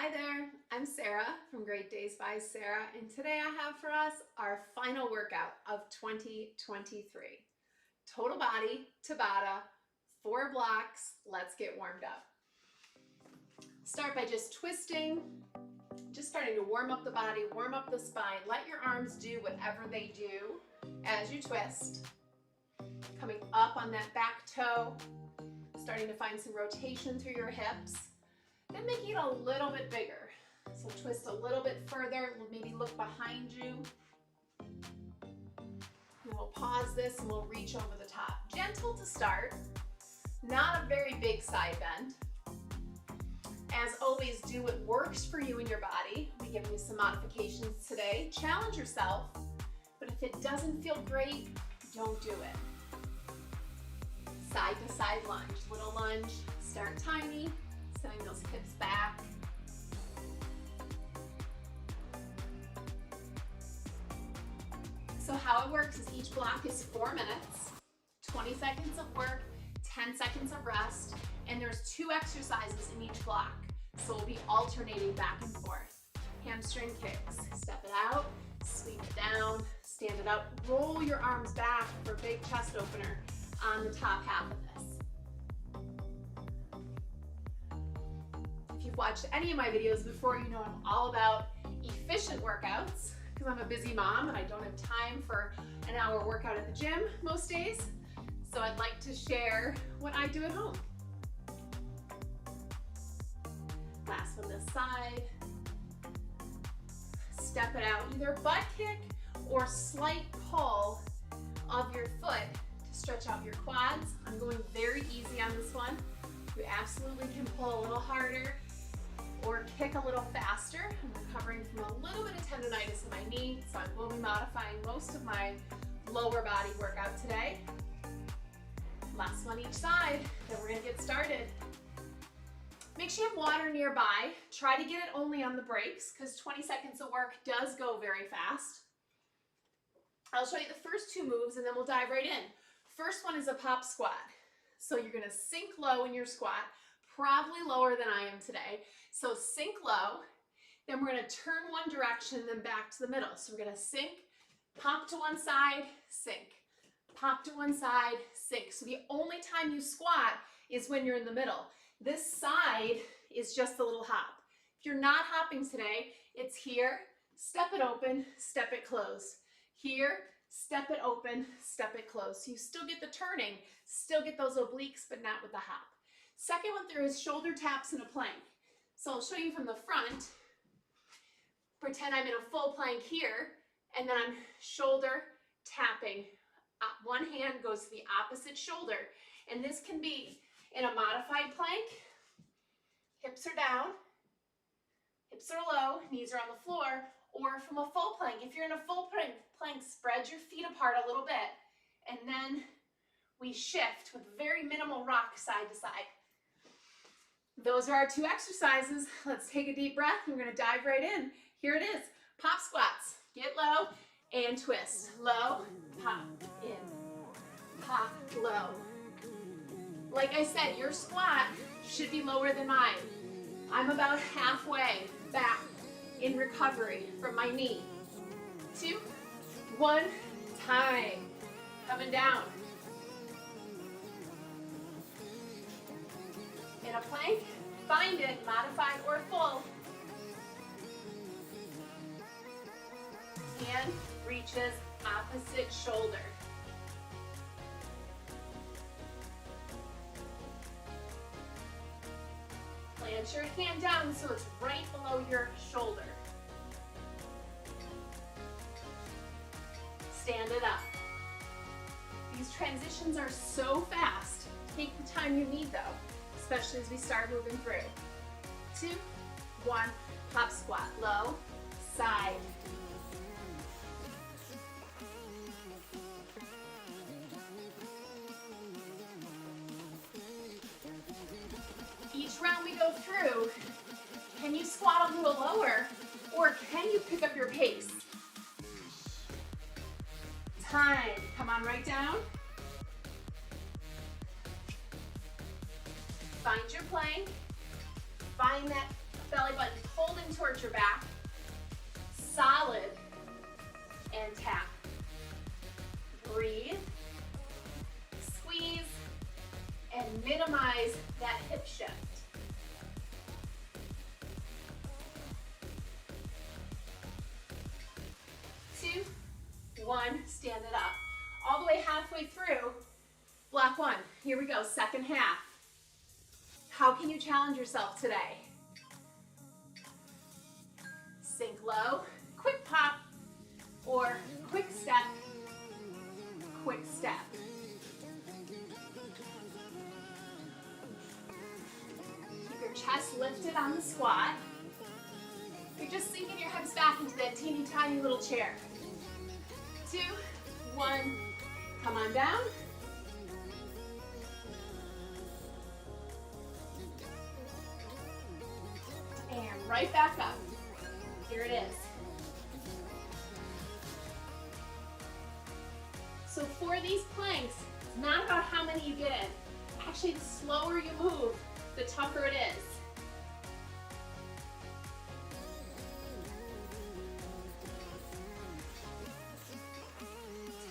Hi there, I'm Sarah from Great Days by Sarah, and today I have for us our final workout of 2023. Total body, Tabata, 4 blocks. Let's get warmed up. Start by just twisting, just starting to warm up the body, warm up the spine. Let your arms do whatever they do as you twist. Coming up on that back toe, starting to find some rotation through your hips. Then making it a little bit bigger. So twist a little bit further, maybe look behind you. And we'll pause this and we'll reach over the top. Gentle to start, not a very big side bend. As always, do what works for you and your body. We give you some modifications today. Challenge yourself, but if it doesn't feel great, don't do it. Side to side lunge, little lunge, start tiny. Sending those hips back. So how it works is each block is 4 minutes, 20 seconds of work, 10 seconds of rest, and there's 2 exercises in each block. So we'll be alternating back and forth. Hamstring kicks, step it out, sweep it down, stand it up, roll your arms back for a big chest opener on the top half of this. If you've watched any of my videos before, you know I'm all about efficient workouts because I'm a busy mom and I don't have time for an hour workout at the gym most days. So I'd like to share what I do at home. Last one this side. Step it out, either butt kick or slight pull of your foot to stretch out your quads. I'm going very easy on this one. You absolutely can pull a little harder or kick a little faster. I'm recovering from a little bit of tendonitis in my knee, so I will be modifying most of my lower body workout today. Last one each side, then we're gonna get started. Make sure you have water nearby. Try to get it only on the breaks because 20 seconds of work does go very fast. I'll show you the first 2 moves and then we'll dive right in. First one is a pop squat. So you're gonna sink low in your squat, probably lower than I am today. So sink low, then we're gonna turn one direction, then back to the middle. So we're gonna sink, pop to one side, sink. Pop to one side, sink. So the only time you squat is when you're in the middle. This side is just a little hop. If you're not hopping today, it's here, step it open, step it close. Here, step it open, step it close. So you still get the turning, still get those obliques, but not with the hop. Second one through is shoulder taps in a plank. So I'll show you from the front. Pretend I'm in a full plank here, and then I'm shoulder tapping. One hand goes to the opposite shoulder. And this can be in a modified plank. Hips are down, hips are low, knees are on the floor, or from a full plank. If you're in a full plank, spread your feet apart a little bit, and then we shift with very minimal rock side to side. Those are our 2 exercises. Let's take a deep breath. We're gonna dive right in. Here it is, pop squats. Get low and twist. Low, pop, in, pop, low. Like I said, your squat should be lower than mine. I'm about halfway back in recovery from my knee. 2, 1, time. Coming down. In a plank, find it, modified or full. Hand reaches opposite shoulder. Plant your hand down so it's right below your shoulder. Stand it up. These transitions are so fast. Take the time you need though, especially as we start moving through. 2, 1, pop squat, low, side. Each round we go through, can you squat a little lower or can you pick up your pace? Time, come on right down. Find your plank, find that belly button holding towards your back, solid, and tap. Breathe, squeeze, and minimize that hip shift. 2, 1, stand it up. All the way halfway through, block 1. Here we go, second half. How can you challenge yourself today? Sink low, quick pop, or quick step, quick step. Keep your chest lifted on the squat. You're just sinking your hips back into that teeny tiny little chair. 2, 1, come on down. And right back up. Here it is. So for these planks, it's not about how many you get in. Actually, the slower you move, the tougher it is.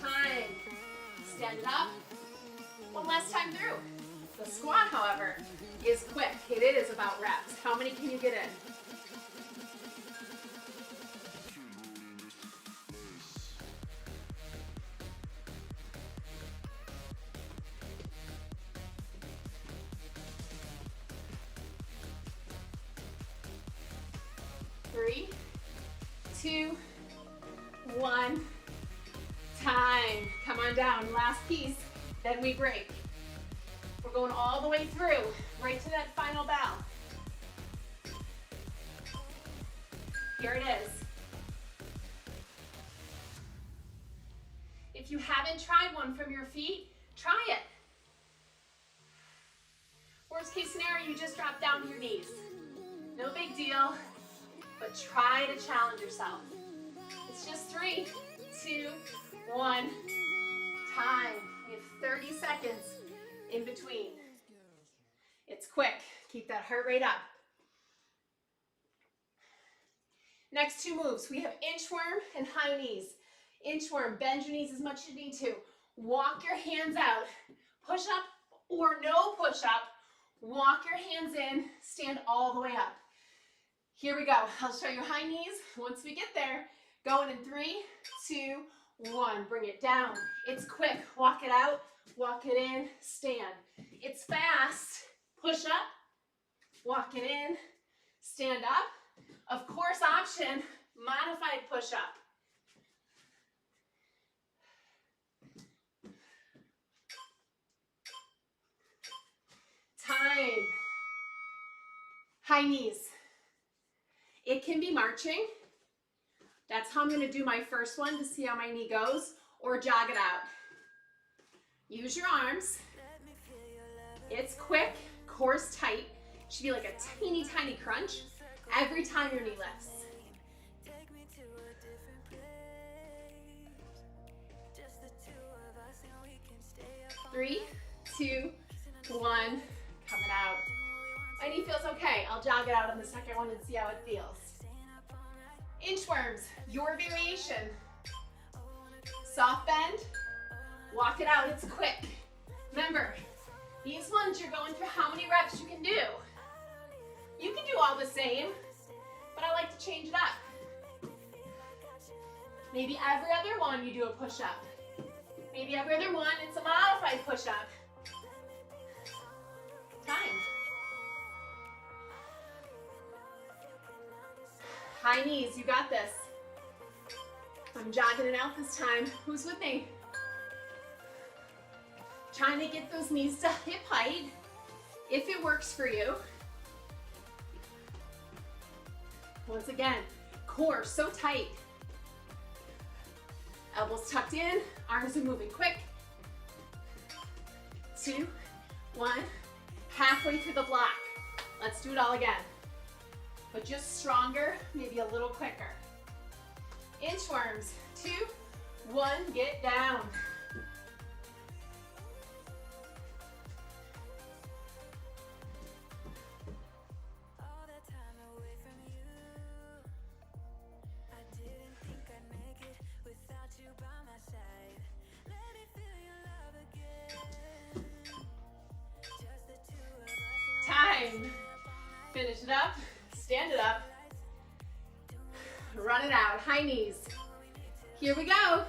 Time. Stand it up. One last time through. The squat, however, is quick. It is about reps. How many can you get in? Three, 2, 1, time. Come on down, last piece, then we break. We're going all the way through, right to that final bow. Here it is. If you haven't tried one from your feet, try it. Worst case scenario, you just drop down to your knees. No big deal. But try to challenge yourself. It's just 3, 2, 1, time. We have 30 seconds in between. It's quick. Keep that heart rate up. Next 2 moves. We have inchworm and high knees. Inchworm, bend your knees as much as you need to. Walk your hands out. Push up or no push up. Walk your hands in. Stand all the way up. Here we go. I'll show you high knees once we get there. Going in 3, 2, 1. Bring it down. It's quick. Walk it out. Walk it in. Stand. It's fast. Push up. Walk it in. Stand up. Of course, option, modified push up. Time. High knees. It can be marching. That's how I'm going to do my first one to see how my knee goes, or jog it out. Use your arms. It's quick, core's tight. Should be like a teeny tiny crunch every time your knee lifts. 3, 2, 1, coming out. My knee feels okay. I'll jog it out on the second one and see how it feels. Inchworms, your variation. Soft bend, walk it out, it's quick. Remember, these ones you're going through how many reps you can do. You can do all the same, but I like to change it up. Maybe every other one you do a push-up. Maybe every other one it's a modified push-up. Time. High knees, you got this. I'm jogging it out this time. Who's with me? Trying to get those knees to hip height, if it works for you. Once again, core so tight. Elbows tucked in, arms are moving quick. 2, 1, halfway through the block. Let's do it all again. But just stronger, maybe a little quicker. Inchworms, 2, 1, get down. Finish it up, stand it up, run it out, high knees. Here we go.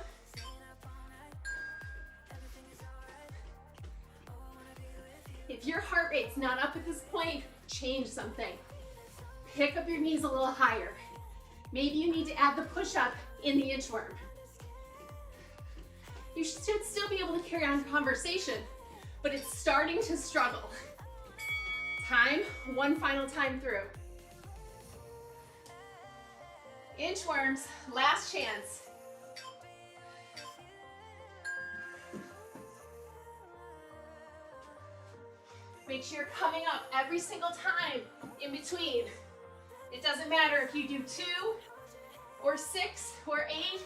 If your heart rate's not up at this point, change something. Pick up your knees a little higher. Maybe you need to add the push-up in the inchworm. You should still be able to carry on conversation, but it's starting to struggle. Time, one final time through. Inchworms, last chance. Make sure you're coming up every single time in between. It doesn't matter if you do 2 or 6 or 8,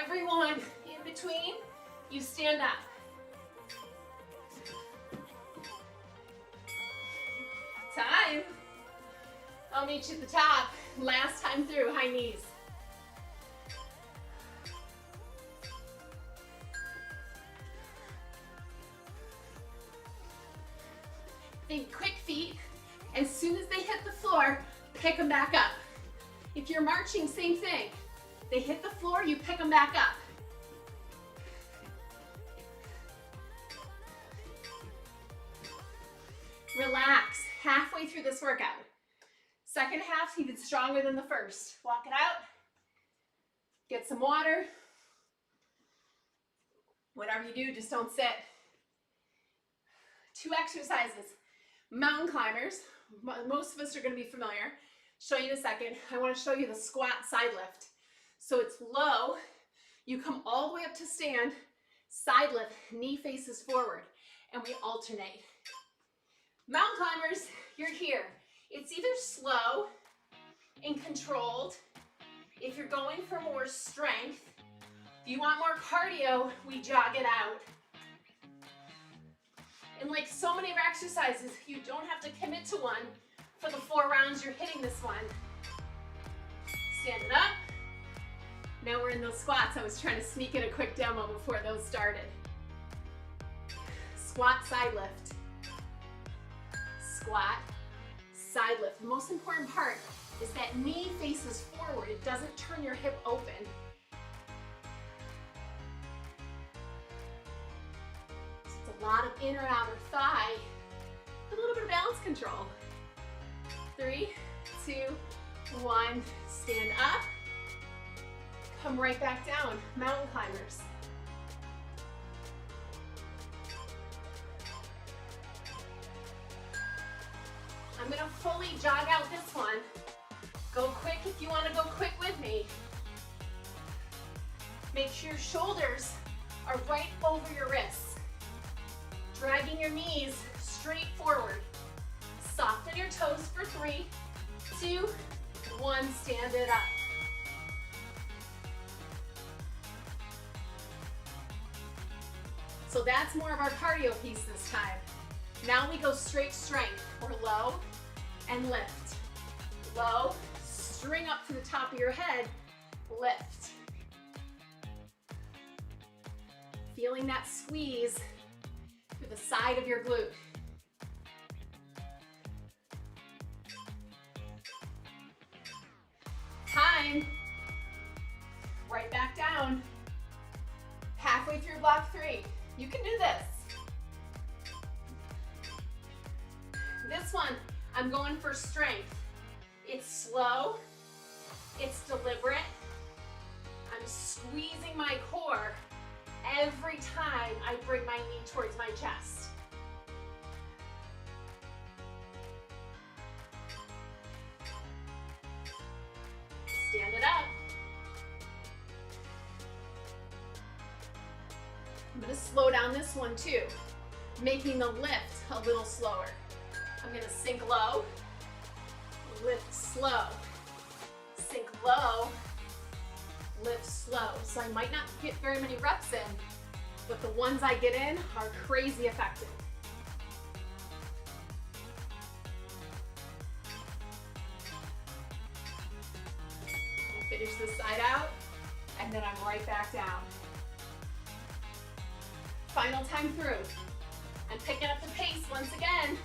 every one in between, you stand up. Time. I'll meet you at the top. Last time through, high knees. Think quick feet. As soon as they hit the floor, pick them back up. If you're marching, same thing. They hit the floor, you pick them back up. Relax, halfway through this workout. Second half, even stronger than the first. Walk it out. Get some water. Whatever you do, just don't sit. 2 exercises. Mountain climbers. Most of us are going to be familiar. Show you in a second. I want to show you the squat side lift. So it's low. You come all the way up to stand. Side lift, knee faces forward. And we alternate. Mountain climbers, you're here. It's either slow and controlled. If you're going for more strength, if you want more cardio, we jog it out. And like so many of our exercises, you don't have to commit to one for the 4 rounds you're hitting this one. Stand it up. Now we're in those squats. I was trying to sneak in a quick demo before those started. Squat, side lift. Squat, side lift. The most important part is that knee faces forward. It doesn't turn your hip open. So it's a lot of inner outer thigh. A little bit of balance control. 3, 2, 1. Stand up. Come right back down. Mountain climbers. I'm gonna fully jog out this one. Go quick if you wanna go quick with me. Make sure your shoulders are right over your wrists. Dragging your knees straight forward. Soften your toes for 3, 2, 1, stand it up. So that's more of our cardio piece this time. Now we go straight strength. We're low and lift. Low, string up to the top of your head, lift. Feeling that squeeze through the side of your glute. Time. Right back down. Halfway through block 3. You can do this. This one, I'm going for strength. It's slow, it's deliberate. I'm squeezing my core every time I bring my knee towards my chest. Stand it up. I'm going to slow down this one too, making the lift a little slower. I'm going to sink low, lift slow, sink low, lift slow. So I might not get very many reps in, but the ones I get in are crazy effective. Finish this side out, and then I'm right back down. Final time through. I'm picking up the pace once again.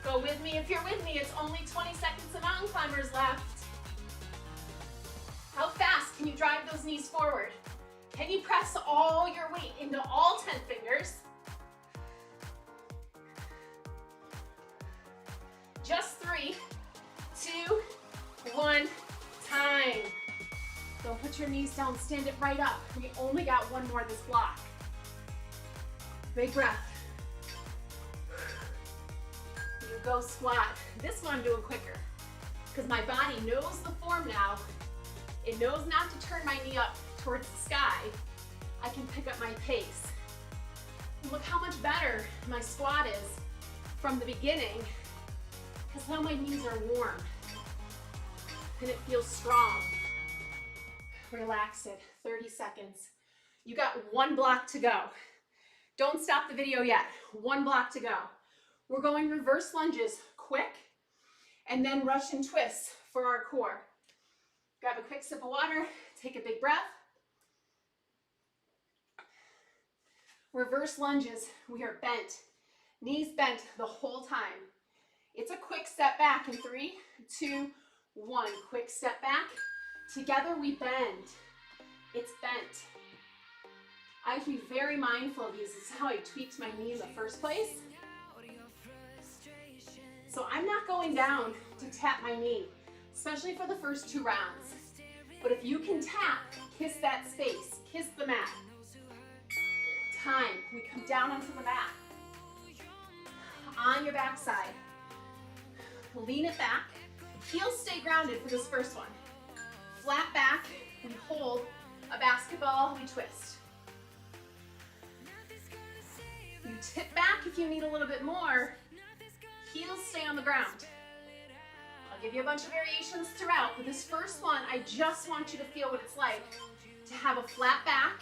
Go with me if you're with me. It's only 20 seconds of mountain climbers left. How fast can you drive those knees forward? Can you press all your weight into all 10 fingers? Just 3, 2, 1, time. Don't put your knees down, stand it right up. We only got one more this block. Big breath. You go squat. This one I'm doing quicker because my body knows the form now. It knows not to turn my knee up towards the sky. I can pick up my pace. And look how much better my squat is from the beginning because now my knees are warm and it feels strong. Relax it, 30 seconds. You got one block to go. Don't stop the video yet, one block to go. We're going reverse lunges, quick, and then Russian twists for our core. Grab a quick sip of water, take a big breath. Reverse lunges, we are bent, knees bent the whole time. It's a quick step back in 3, 2, 1. Quick step back. Together we bend. It's bent. I have to be very mindful of these. This is how I tweaked my knee in the first place. So I'm not going down to tap my knee, especially for the first 2 rounds. But if you can tap, kiss that space, kiss the mat. Time, we come down onto the mat. On your backside. Lean it back. Heels stay grounded for this first one. Flat back, we hold a basketball, we twist. You tip back if you need a little bit more. Heels stay on the ground. I'll give you a bunch of variations throughout, but this first one, I just want you to feel what it's like to have a flat back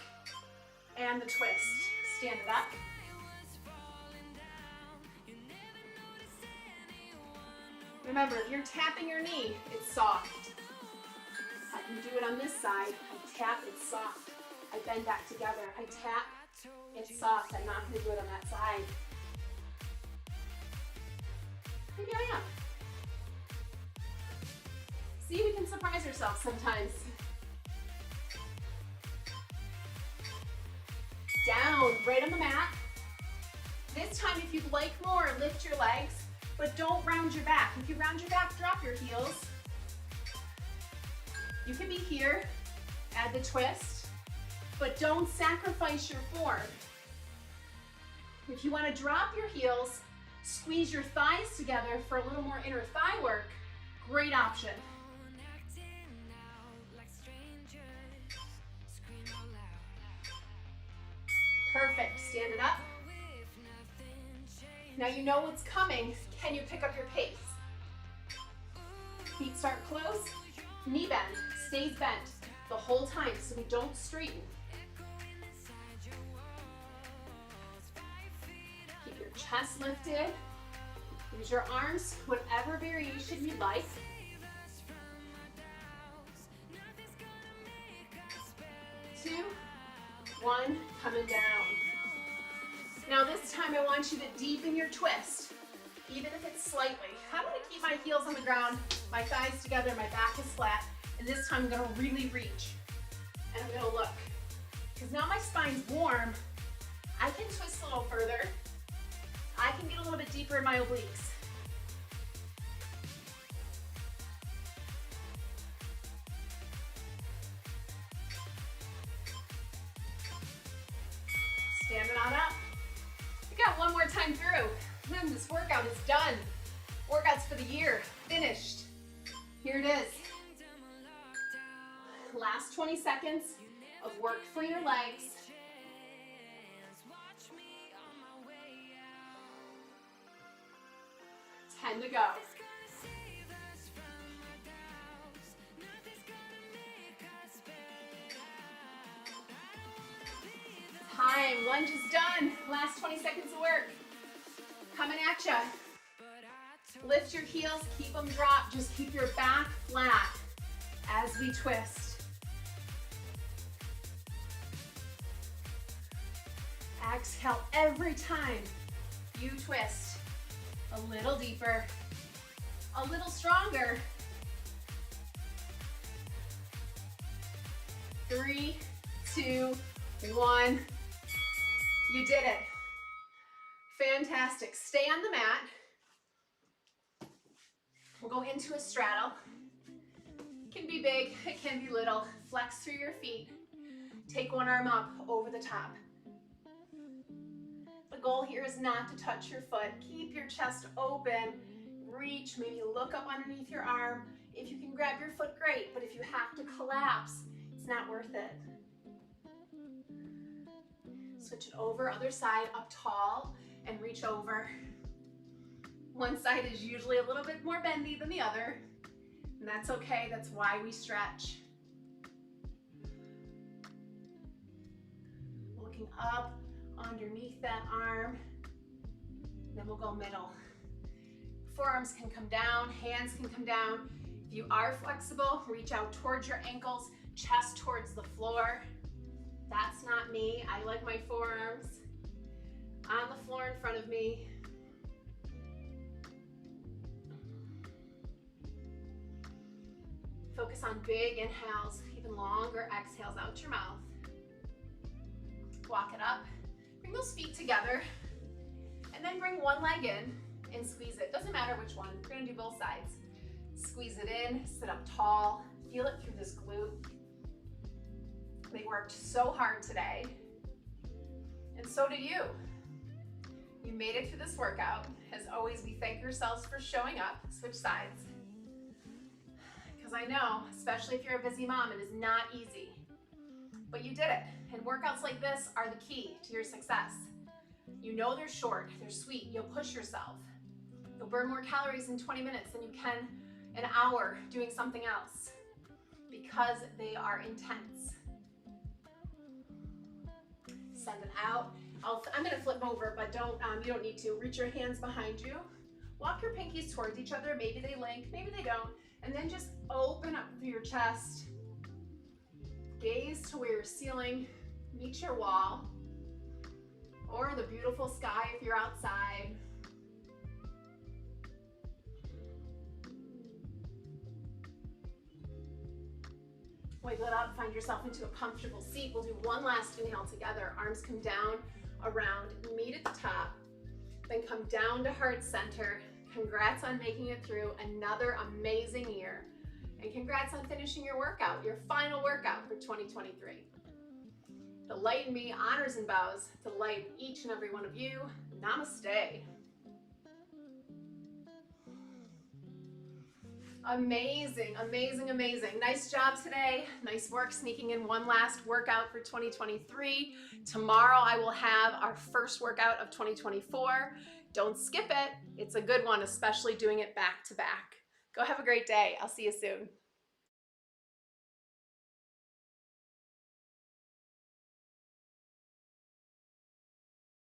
and the twist. Stand it up. Remember, if you're tapping your knee, it's soft. I can do it on this side. I tap, it's soft. I bend back together. I tap, it's soft. I'm not going to do it on that side. Maybe I am. See, we can surprise ourselves sometimes. Down, right on the mat. This time, if you'd like more, lift your legs, but don't round your back. If you round your back, drop your heels. You can be here, add the twist, but don't sacrifice your form. If you want to drop your heels, squeeze your thighs together for a little more inner thigh work, great option. Perfect, stand it up. Now you know what's coming. Can you pick up your pace? Feet start close, knee bend, stays bent the whole time so we don't straighten. Keep your chest lifted. Use your arms, whatever variation you like. Two, one, coming down. Now this time I want you to deepen your twist, even if it's slightly. I'm gonna keep my heels on the ground, my thighs together, my back is flat, and this time I'm gonna really reach. And I'm gonna look. Because now my spine's warm, I can twist a little further. I can get a little bit deeper in my obliques. Standing on up. We got one more time through. This workout is done. Workouts for the year, finished. Here it is. Last 20 seconds of work for your legs. Ten to go. Time, lunge is done. Last 20 seconds of work. Coming at ya. Lift your heels, keep them dropped. Just keep your back flat as we twist. Exhale every time you twist. A little deeper, a little stronger. 3, 2, 1. You did it. Fantastic. Stay on the mat. We'll go into a straddle. It can be big, it can be little. Flex through your feet. Take one arm up over the top. The goal here is not to touch your foot. Keep your chest open. Reach, maybe look up underneath your arm. If you can grab your foot, great, but if you have to collapse, it's not worth it. Switch it over, other side, up tall, and reach over. One side is usually a little bit more bendy than the other, and that's okay, that's why we stretch. Looking up, underneath that arm, then we'll go middle. Forearms can come down, hands can come down. If you are flexible, reach out towards your ankles, chest towards the floor. That's not me. I like my forearms on the floor in front of me. Focus on big inhales, even longer exhales out your mouth. Walk it up. Bring those feet together. And then bring one leg in and squeeze it. Doesn't matter which one. We're going to do both sides. Squeeze it in, sit up tall. Feel it through this glute. They worked so hard today. And so did you. You made it through this workout. As always, we thank yourselves for showing up. Switch sides. Because I know, especially if you're a busy mom, it is not easy. But you did it. And workouts like this are the key to your success. You know they're short, they're sweet, you'll push yourself. You'll burn more calories in 20 minutes than you can an hour doing something else because they are intense. Send it out. I'm gonna flip over, but you don't need to. Reach your hands behind you. Walk your pinkies towards each other. Maybe they link, maybe they don't. And then just open up through your chest. Gaze to where your ceiling meets your wall, or the beautiful sky if you're outside. Wiggle it up, find yourself into a comfortable seat. We'll do one last inhale together. Arms come down, around, meet at the top, then come down to heart center. Congrats on making it through another amazing year. And congrats on finishing your workout, your final workout for 2023. The light in me honors and bows to the light in each and every one of you. Namaste. Amazing, amazing, amazing. Nice job today. Nice work sneaking in one last workout for 2023. Tomorrow I will have our first workout of 2024. Don't skip it. It's a good one, especially doing it back to back. Go have a great day. I'll see you soon.